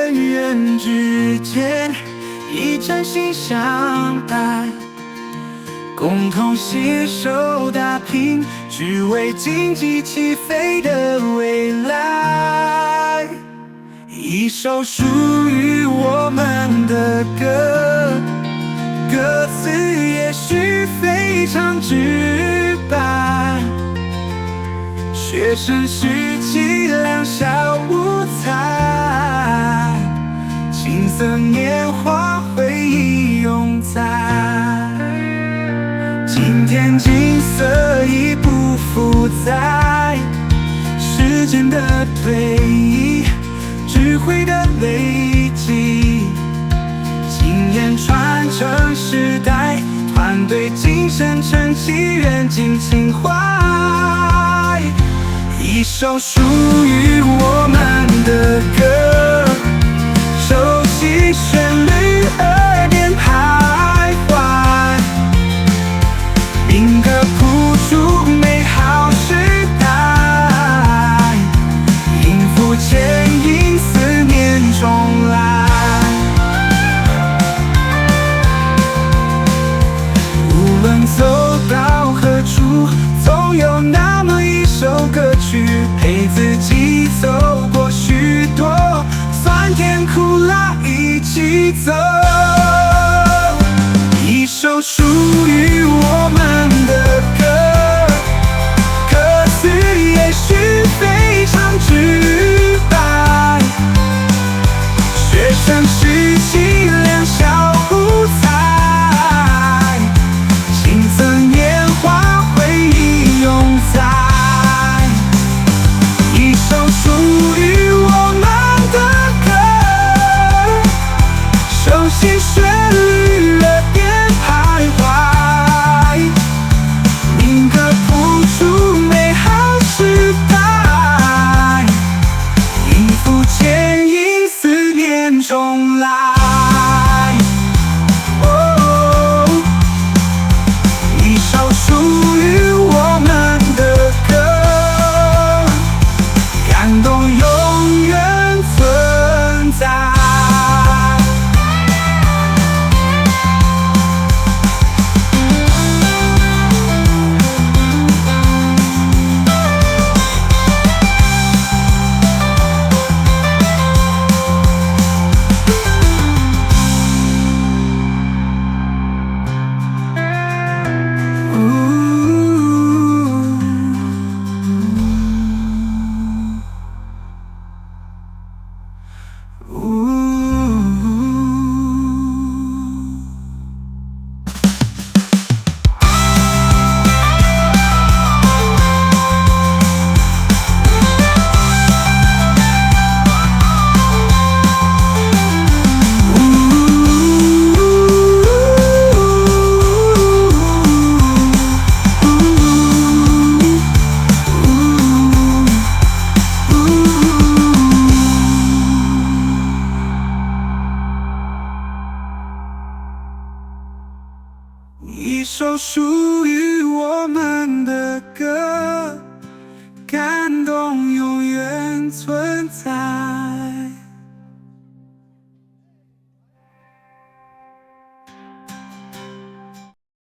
人与人之间以真心相待，共同携手打拼，只为经济起飞的未来。一首属于我们的歌，歌词也许非常直白，学生时期两小无猜，青涩年华回忆永在。今天景色已不复在，时间的推移，智慧的累积，经验传承时代，团队精神撑起远近情怀。一首属于我们的歌，熟悉旋律，耳边徘徊，民歌谱出美好时代，音符牵引思念重来。无论走到何处，总有那么一首歌曲陪自己走过许多酸甜苦辣，一起走。一首属于我们的歌，歌词也许非常直白，学生时期两小无猜，青涩年华回忆永在。一首属于我们的歌，熟悉旋律，耳边徘徊，民歌谱出美好时代，音符牵引思念重来。一首属于我们的歌，感动永远存在。一首属于我们